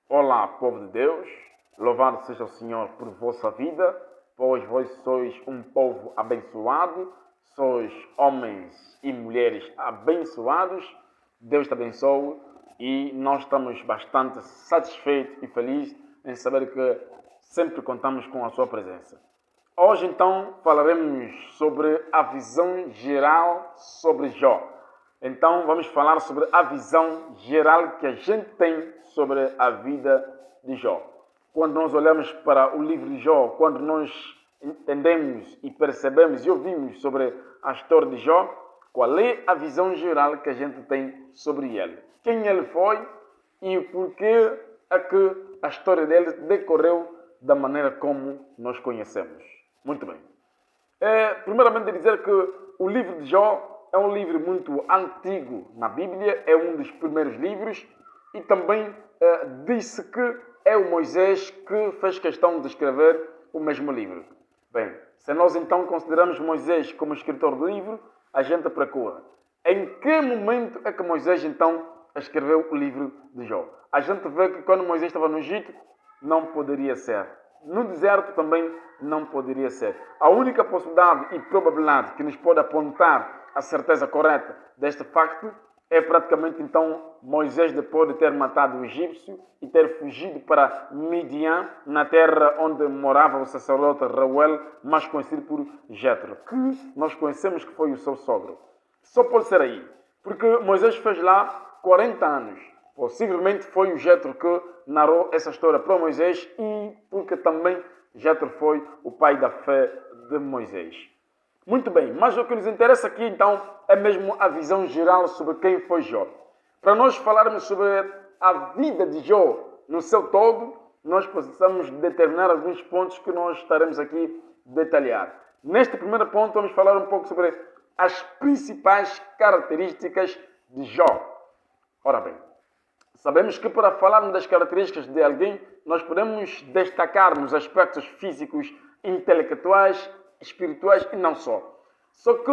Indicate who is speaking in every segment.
Speaker 1: Olá, povo de Deus, louvado seja o Senhor por vossa vida, pois vós sois um povo abençoado, sois homens e mulheres abençoados, Deus te abençoe e nós estamos bastante satisfeitos e felizes em saber que sempre contamos com a sua presença. Hoje então falaremos sobre a visão geral sobre Jó. Então vamos falar sobre a visão geral que a gente tem sobre a vida de Jó. Quando nós olhamos para o livro de Jó, quando nós entendemos e percebemos e ouvimos sobre a história de Jó, qual é a visão geral que a gente tem sobre ele? Quem ele foi e por que é que a história dele decorreu da maneira como nós conhecemos. Muito bem. Primeiramente dizer que o livro de Jó é um livro muito antigo na Bíblia, é um dos primeiros livros e também disse que é o Moisés que fez questão de escrever o mesmo livro. Bem, se nós então consideramos Moisés como escritor do livro, a gente procura. Em que momento é que Moisés então escreveu o livro de Jó? A gente vê que quando Moisés estava no Egito, não poderia ser. No deserto também não poderia ser. A única possibilidade e probabilidade que nos pode apontar a certeza correta deste facto é praticamente então Moisés, depois de ter matado o egípcio e ter fugido para Midian, na terra onde morava o sacerdote Reuel, mais conhecido por Jetro, que nós conhecemos que foi o seu sogro. Só pode ser aí, porque Moisés fez lá 40 anos. Possivelmente foi o Jetro que narrou essa história para Moisés e porque também Jetro foi o pai da fé de Moisés. Muito bem, mas o que nos interessa aqui então é mesmo a visão geral sobre quem foi Jó. Para nós falarmos sobre a vida de Jó no seu todo, nós precisamos determinar alguns pontos que nós estaremos aqui a detalhar. Neste primeiro ponto vamos falar um pouco sobre as principais características de Jó. Ora bem, sabemos que para falarmos das características de alguém, nós podemos destacar nos aspectos físicos, intelectuais, espirituais e não só. Só que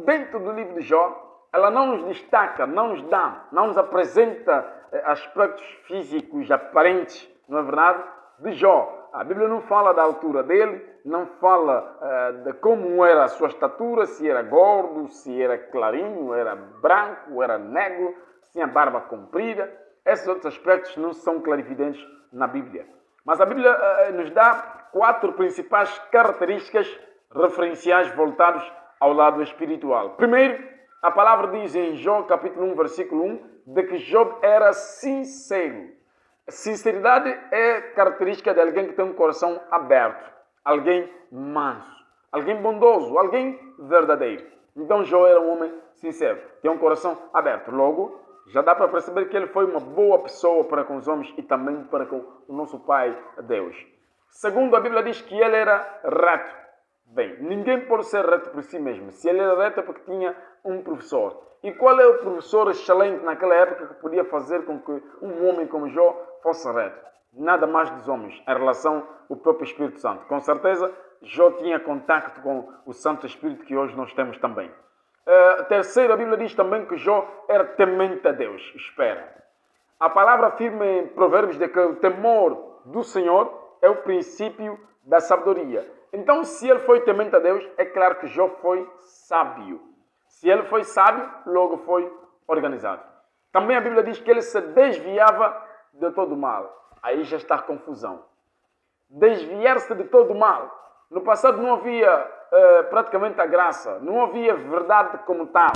Speaker 1: dentro do livro de Jó, ela não nos destaca, não nos apresenta aspectos físicos aparentes, não é verdade? De Jó. A Bíblia não fala da altura dele, não fala de como era a sua estatura, se era gordo, se era clarinho, era branco, era negro, se tinha barba comprida. Esses outros aspectos não são clarividentes na Bíblia. Mas a Bíblia nos dá 4 principais características referenciais voltados ao lado espiritual. Primeiro, a palavra diz em Jó, capítulo 1, versículo 1, de que Jó era sincero. Sinceridade é característica de alguém que tem um coração aberto, alguém manso, alguém bondoso, alguém verdadeiro. Então Jó era um homem sincero, tem um coração aberto. Logo, já dá para perceber que ele foi uma boa pessoa para com os homens e também para com o nosso Pai Deus. Segundo, a Bíblia diz que ele era reto. Bem, ninguém pode ser reto por si mesmo. Se ele era reto é porque tinha um professor. E qual é o professor excelente naquela época que podia fazer com que um homem como Jó fosse reto? Nada mais dos homens, em relação ao próprio Espírito Santo. Com certeza, Jó tinha contacto com o Santo Espírito que hoje nós temos também. Terceiro, a Bíblia diz também que Jó era temente a Deus. Espera. A palavra afirma em Provérbios de que o temor do Senhor é o princípio da sabedoria. Então, se ele foi temente a Deus, é claro que Jó foi sábio. Se ele foi sábio, logo foi organizado. Também a Bíblia diz que ele se desviava de todo o mal. Aí já está a confusão. Desviar-se de todo o mal. No passado não havia praticamente a graça, não havia verdade como tal.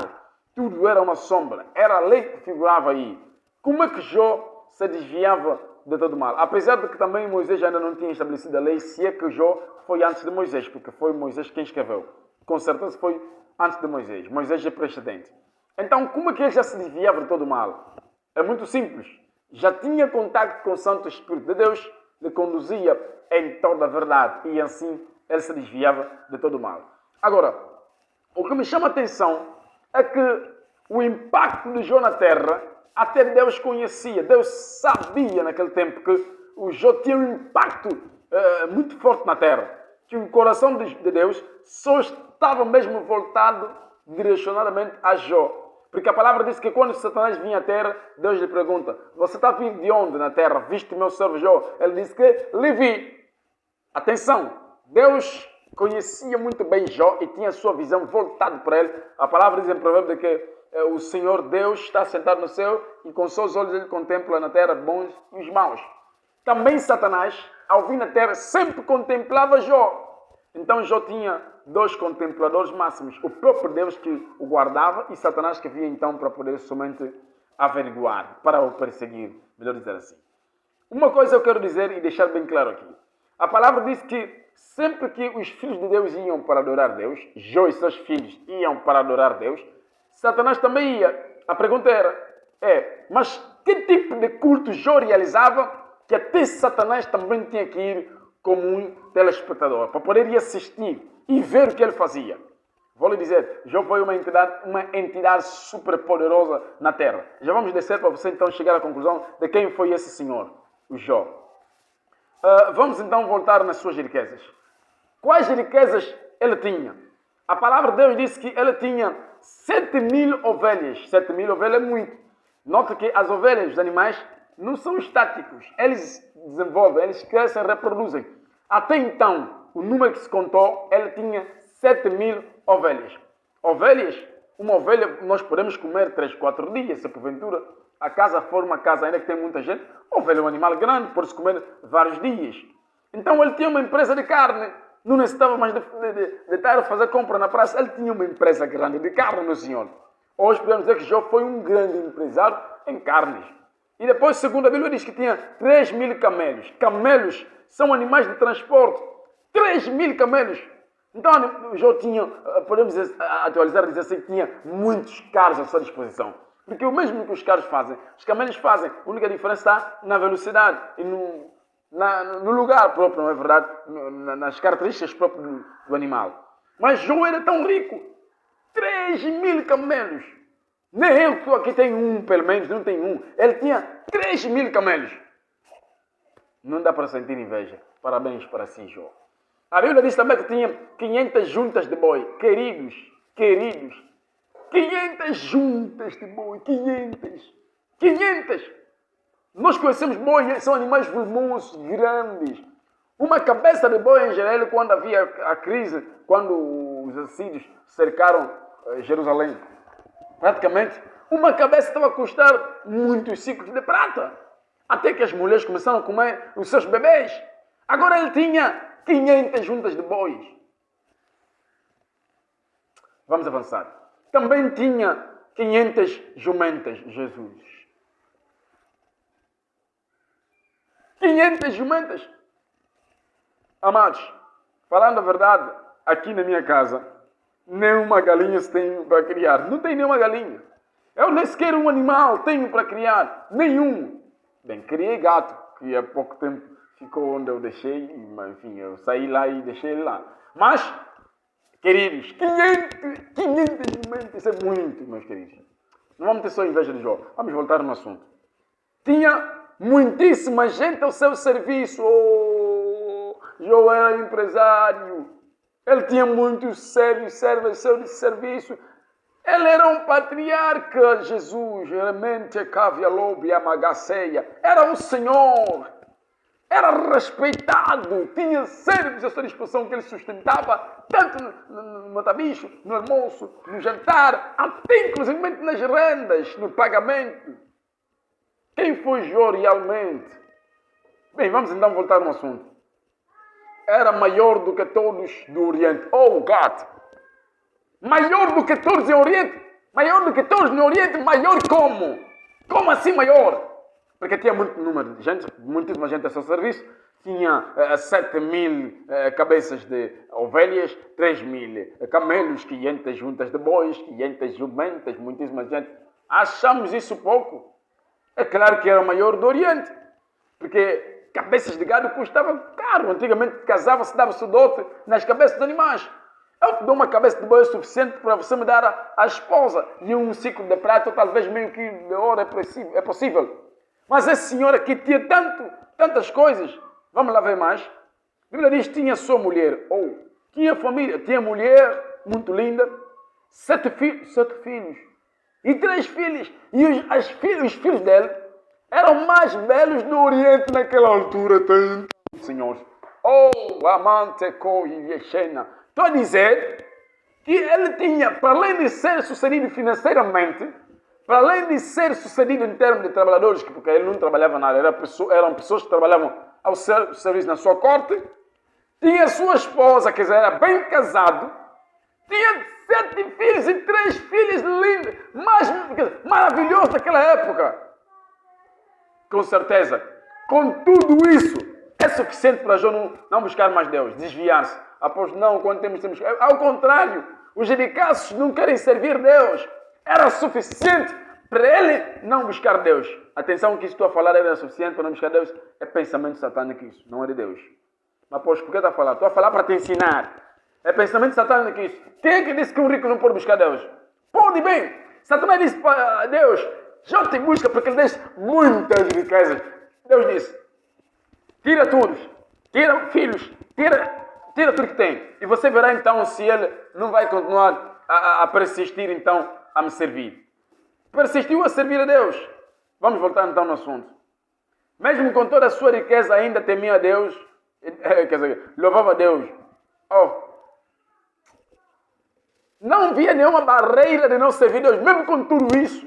Speaker 1: Tudo era uma sombra, era a lei que figurava aí. Como é que Jó se desviava de todo o mal? Apesar de que também Moisés ainda não tinha estabelecido a lei, se é que Jó foi antes de Moisés, porque foi Moisés quem escreveu. Com certeza foi antes de Moisés. Moisés é precedente. Então, como é que ele já se desviava de todo o mal? É muito simples. Já tinha contato com o Santo Espírito de Deus, lhe conduzia em toda a verdade e assim ele se desviava de todo o mal. Agora, o que me chama a atenção é que o impacto de Jó na terra, até Deus conhecia, Deus sabia naquele tempo que o Jó tinha um impacto muito forte na terra, que o coração de Deus só estava mesmo voltado direcionadamente a Jó. Porque a palavra diz que quando Satanás vinha à terra, Deus lhe pergunta, você está vindo de onde na terra? Visto o meu servo Jó? Ele disse que lhe vi. Atenção, Deus conhecia muito bem Jó e tinha a sua visão voltada para ele. A palavra diz em Provérbio que o Senhor Deus está sentado no céu e com seus olhos ele contempla na terra bons e os maus. Também Satanás, ao vir na terra, sempre contemplava Jó. Então Jó tinha dois contempladores máximos, o próprio Deus que o guardava e Satanás que vinha então para poder somente averiguar, para o perseguir, melhor dizer assim. Uma coisa eu quero dizer e deixar bem claro aqui. A palavra diz que sempre que os filhos de Deus iam para adorar Deus, Jó e seus filhos iam para adorar Deus, Satanás também ia. A pergunta mas que tipo de culto Jó realizava que até Satanás também tinha que ir como um telespectador, para poder ir assistir e ver o que ele fazia? Vou lhe dizer, Jó foi uma entidade super poderosa na terra. Já vamos descer para você então chegar à conclusão de quem foi esse senhor, o Jó. Vamos então voltar nas suas riquezas. Quais riquezas ele tinha? A palavra de Deus disse que ele tinha 7.000 ovelhas. 7.000 ovelhas é muito. Nota que as ovelhas, os animais, não são estáticos. Eles desenvolvem, eles crescem, reproduzem. Até então, o número que se contou, ele tinha 7.000 ovelhas. Uma ovelha nós podemos comer 3, 4 dias, se porventura a casa for uma casa ainda que tem muita gente. A ovelha é um animal grande, pode-se comer vários dias. Então ele tinha uma empresa de carne. Não necessitava mais de estar a fazer compra na praça. Ele tinha uma empresa grande de carne, meu senhor. Hoje podemos dizer que Jó foi um grande empresário em carnes. E depois, segundo a Bíblia, diz que tinha 3.000 camelos. Camelos são animais de transporte. 3.000 camelos. Então, Jó tinha, podemos atualizar e dizer assim, que tinha muitos carros à sua disposição. Porque o mesmo que os carros fazem, os camelos fazem. A única diferença está na velocidade e no lugar próprio, não é verdade? Nas características próprias do animal. Mas Jó era tão rico. 3.000 camelos. Nem eu que aqui tenho um, pelo menos, não tenho um. Ele tinha 3.000 camelos. Não dá para sentir inveja. Parabéns para si, Jó. A Bíblia diz também que tinha 500 juntas de boi. Queridos. 500 juntas de boi. 500. Nós conhecemos boi, são animais volumosos, grandes. Uma cabeça de boi em Israel, quando havia a crise, quando os assírios cercaram Jerusalém, praticamente, uma cabeça estava a custar muitos ciclos de prata. Até que as mulheres começaram a comer os seus bebês. Agora ele tinha 500 juntas de bois. Vamos avançar. Também tinha 500 jumentas, Jesus. 500 jumentas. Amados, falando a verdade, aqui na minha casa, nenhuma galinha se tem para criar. Não tem nenhuma galinha. Eu nem sequer um animal tenho para criar. Nenhum. Bem, criei gato, que há pouco tempo ficou onde eu deixei. Enfim, eu saí lá e deixei ele lá. Mas, queridos, 500 jumentas. Isso é muito, meus queridos. Não vamos ter só inveja de Jó. Vamos voltar no assunto. Tinha muitíssima gente ao seu serviço. Jó era empresário. Ele tinha muitos servos ao seu serviço. Ele era um patriarca, Jesus. Realmente, era um senhor. Era respeitado. Tinha servos à sua disposição que ele sustentava, tanto no matabicho, no almoço, no jantar, até inclusive nas rendas, no pagamento. Quem foi Jó realmente? Bem, vamos então voltar no assunto. Era maior do que todos do Oriente. Oh, God! Maior do que todos no Oriente? Maior do que todos no Oriente? Maior como? Como assim maior? Porque tinha muito número de gente, muitíssima gente a seu serviço. Tinha 7.000 cabeças de ovelhas, 3.000 camelos, 500 juntas de bois, 500 jumentas, muitíssima gente. Achamos isso pouco? É claro que era o maior do Oriente, porque cabeças de gado custavam caro. Antigamente casava-se, dava-se dote nas cabeças dos animais. Eu te dou uma cabeça de boi suficiente para você me dar a esposa e um ciclo de prata, ou talvez meio quilo de ouro é possível. Mas esse senhor aqui tinha tantas coisas. Vamos lá ver mais. A Bíblia diz que tinha sua mulher, tinha família, tinha mulher muito linda, 7 filhos. E 3 filhos. E os filhos dele eram mais belos do Oriente naquela altura. Senhores. Oh, amante Yeshena. Estou a dizer que ele tinha, para além de ser sucedido financeiramente, para além de ser sucedido em termos de trabalhadores, porque ele não trabalhava nada, eram pessoas que trabalhavam ao serviço na sua corte, tinha sua esposa, quer dizer, era bem casado, tinha 7 filhos e 3 filhos lindos, maravilhosos daquela época. Com certeza, com tudo isso, é suficiente para Jó não buscar mais Deus, desviar-se. Após não, quando temos... Ao contrário, os jericaços não querem servir Deus. Era suficiente para ele não buscar Deus. Atenção que isso estou a falar era suficiente para não buscar Deus. É pensamento satânico isso, não é de Deus. Mas, pois, por que está a falar? Estou a falar para te ensinar. É pensamento satânico isso. Quem é que disse que um rico não pode buscar Deus? Pode bem. Satanás disse para Deus, Jó te busca porque ele deixa muitas riquezas. Deus disse, tira tudo. Tira filhos. Tira tudo que tem. E você verá então se ele não vai continuar a persistir então a me servir. Persistiu a servir a Deus. Vamos voltar então no assunto. Mesmo com toda a sua riqueza ainda temia a Deus. Quer dizer, louvava a Deus. Não via nenhuma barreira de não servir a Deus. Mesmo com tudo isso.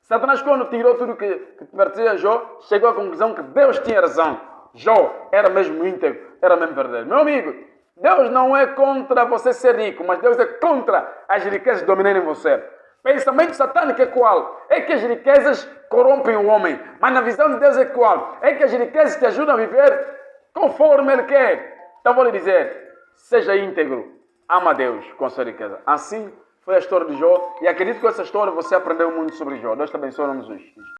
Speaker 1: Satanás quando tirou tudo que pertencia a Jó, chegou à conclusão que Deus tinha razão. Jó era mesmo íntegro. Era mesmo verdadeiro. Meu amigo, Deus não é contra você ser rico, mas Deus é contra as riquezas dominarem você. Pensamento satânico é qual? É que as riquezas corrompem o homem. Mas na visão de Deus é qual? É que as riquezas te ajudam a viver conforme Ele quer. Então vou lhe dizer, seja íntegro, ama a Deus com a sua riqueza. Assim foi a história de Jó. E acredito que com essa história você aprendeu muito sobre Jó. Deus te abençoe em nome de Jesus.